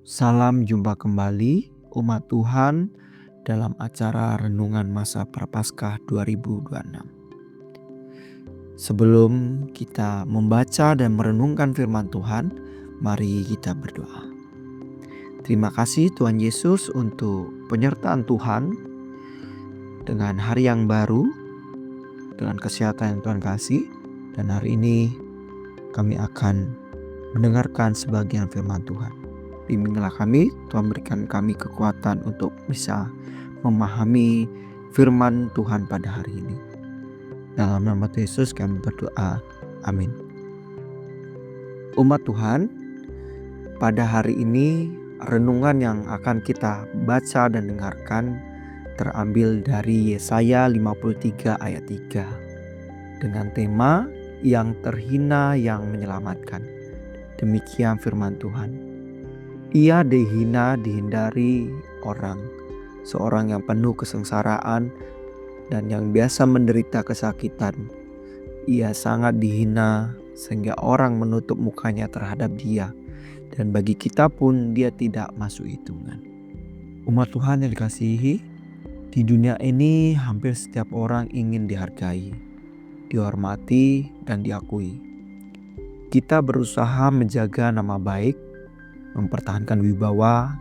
Salam jumpa kembali umat Tuhan dalam acara Renungan Masa Prapaskah 2026. Sebelum kita membaca dan merenungkan firman Tuhan, mari kita berdoa. Terima kasih Tuhan Yesus untuk penyertaan Tuhan dengan hari yang baru, dengan kesehatan yang Tuhan kasih. Dan hari ini kami akan mendengarkan sebagian firman Tuhan. Bimbinglah kami, Tuhan berikan kami kekuatan untuk bisa memahami firman Tuhan pada hari ini. Dalam nama Tuhan Yesus kami berdoa. Amin. Umat Tuhan, pada hari ini renungan yang akan kita baca dan dengarkan terambil dari Yesaya 53 ayat 3 dengan tema yang terhina yang menyelamatkan. Demikian firman Tuhan. Ia dihina, dihindari orang, seorang yang penuh kesengsaraan dan yang biasa menderita kesakitan. Ia sangat dihina sehingga orang menutup mukanya terhadap dia, dan bagi kita pun dia tidak masuk hitungan. Umat Tuhan yang dikasihi, di dunia ini hampir setiap orang ingin dihargai, dihormati, dan diakui. Kita berusaha menjaga nama baik, mempertahankan wibawa,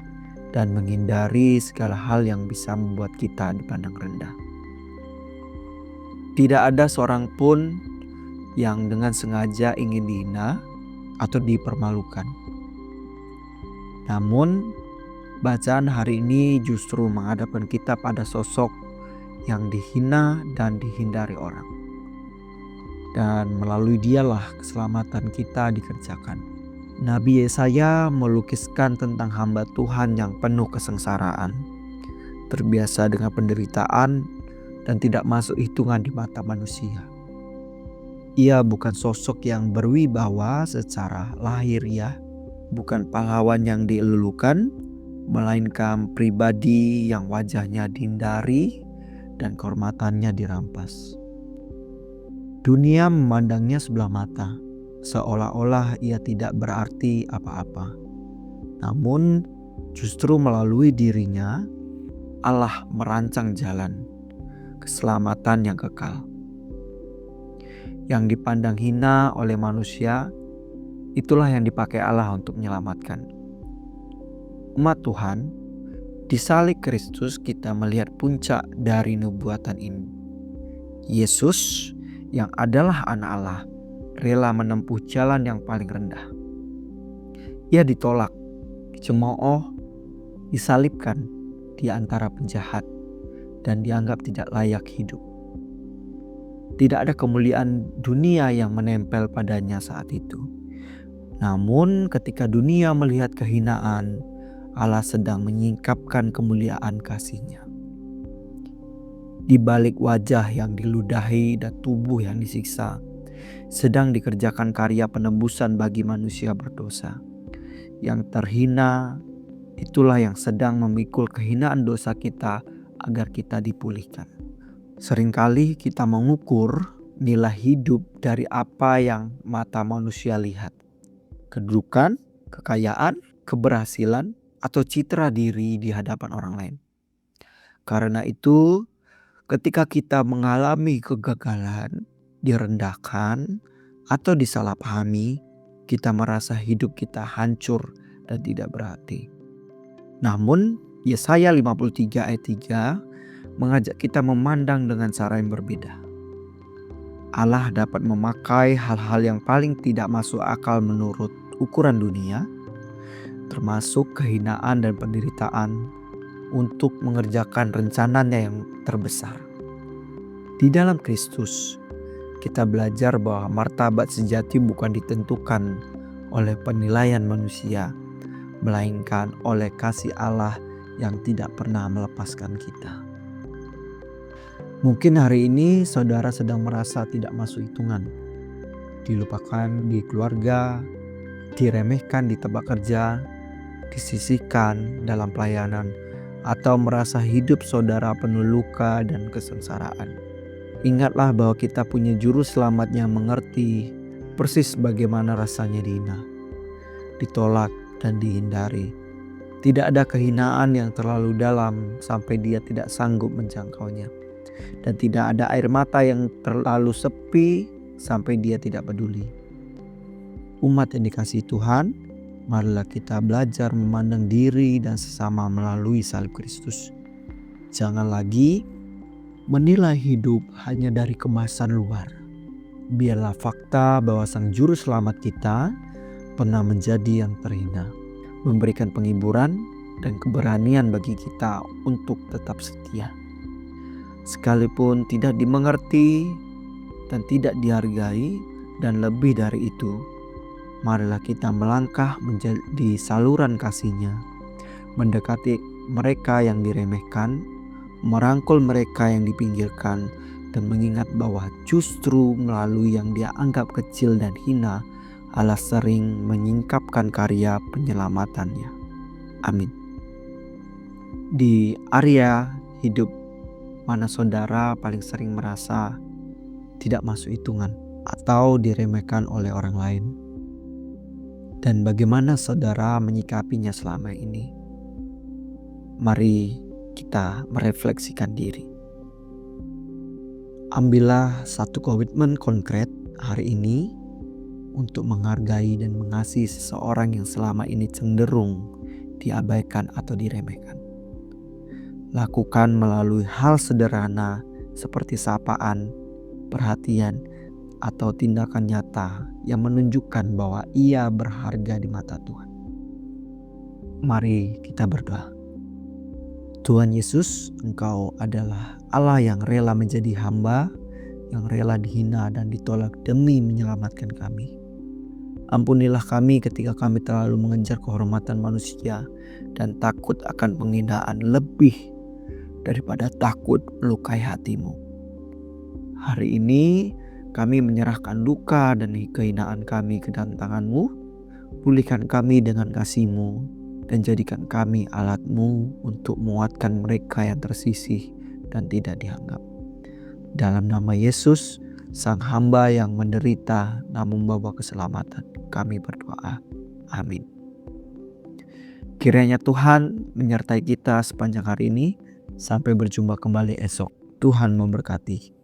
dan menghindari segala hal yang bisa membuat kita dipandang rendah. Tidak ada seorang pun yang dengan sengaja ingin dihina atau dipermalukan. Namun, bacaan hari ini justru menghadapkan kita pada sosok yang dihina dan dihindari orang. Dan melalui dialah keselamatan kita dikerjakan. Nabi Yesaya melukiskan tentang hamba Tuhan yang penuh kesengsaraan, terbiasa dengan penderitaan dan tidak masuk hitungan di mata manusia. Ia bukan sosok yang berwibawa secara lahiriah, bukan pahlawan yang dielulukan, melainkan pribadi yang wajahnya dihindari dan kehormatannya dirampas. Dunia memandangnya sebelah mata, seolah-olah ia tidak berarti apa-apa. Namun justru melalui dirinya Allah merancang jalan keselamatan yang kekal. Yang dipandang hina oleh manusia, itulah yang dipakai Allah untuk menyelamatkan. Umat Tuhan, di salib Kristus kita melihat puncak dari nubuatan ini. Yesus yang adalah anak Allah rela menempuh jalan yang paling rendah. Ia ditolak, dicemooh, disalibkan di antara penjahat, dan dianggap tidak layak hidup. Tidak ada kemuliaan dunia yang menempel padanya saat itu. Namun ketika dunia melihat kehinaan, Allah sedang menyingkapkan kemuliaan kasih-Nya. Di balik wajah yang diludahi dan tubuh yang disiksa, sedang dikerjakan karya penebusan bagi manusia berdosa. Yang terhina, itulah yang sedang memikul kehinaan dosa kita agar kita dipulihkan. Seringkali kita mengukur nilai hidup dari apa yang mata manusia lihat. Kedudukan, kekayaan, keberhasilan, atau citra diri di hadapan orang lain. Karena itu, ketika kita mengalami kegagalan, direndahkan, atau disalahpahami, kita merasa hidup kita hancur dan tidak berarti. Namun, Yesaya 53 ayat 3 mengajak kita memandang dengan cara yang berbeda. Allah dapat memakai hal-hal yang paling tidak masuk akal menurut ukuran dunia, termasuk kehinaan dan penderitaan, untuk mengerjakan rencananya yang terbesar. Di dalam Kristus, kita belajar bahwa martabat sejati bukan ditentukan oleh penilaian manusia, melainkan oleh kasih Allah yang tidak pernah melepaskan kita. Mungkin hari ini saudara sedang merasa tidak masuk hitungan, dilupakan di keluarga, diremehkan di tempat kerja, disisihkan dalam pelayanan, atau merasa hidup saudara penuh luka dan kesengsaraan. Ingatlah bahwa kita punya juru selamat yang mengerti persis bagaimana rasanya dihina, ditolak, dan dihindari. Tidak ada kehinaan yang terlalu dalam sampai dia tidak sanggup menjangkaunya. Dan tidak ada air mata yang terlalu sepi sampai dia tidak peduli. Umat yang dikasihi Tuhan, marilah kita belajar memandang diri dan sesama melalui salib Kristus. Jangan lagi menilai hidup hanya dari kemasan luar. Biarlah fakta bahwa Sang Juru Selamat kita pernah menjadi yang terhina, memberikan penghiburan dan keberanian bagi kita untuk tetap setia. Sekalipun tidak dimengerti dan tidak dihargai, dan lebih dari itu, marilah kita melangkah menjadi saluran kasih-Nya, mendekati mereka yang diremehkan, merangkul mereka yang dipinggirkan, dan mengingat bahwa justru melalui yang dia anggap kecil dan hina, Allah sering menyingkapkan karya penyelamatannya. Amin. Di area hidup mana saudara paling sering merasa tidak masuk hitungan atau diremehkan oleh orang lain? Dan bagaimana saudara menyikapinya selama ini? Mari kita merefleksikan diri. Ambillah satu komitmen konkret hari ini untuk menghargai dan mengasihi seseorang yang selama ini cenderung diabaikan atau diremehkan. Lakukan melalui hal sederhana seperti sapaan, perhatian, atau tindakan nyata yang menunjukkan bahwa ia berharga di mata Tuhan. Mari kita berdoa. Tuhan Yesus, Engkau adalah Allah yang rela menjadi hamba, yang rela dihina dan ditolak demi menyelamatkan kami. Ampunilah kami ketika kami terlalu mengejar kehormatan manusia dan takut akan penghinaan lebih daripada takut melukai hati-Mu. Hari ini kami menyerahkan luka dan kehinaan kami ke dalam tangan-Mu. Pulihkan kami dengan kasih-Mu dan jadikan kami alat-Mu untuk menguatkan mereka yang tersisih dan tidak dianggap. Dalam nama Yesus, Sang hamba yang menderita namun membawa keselamatan, kami berdoa. Amin. Kiranya Tuhan menyertai kita sepanjang hari ini. Sampai berjumpa kembali esok. Tuhan memberkati.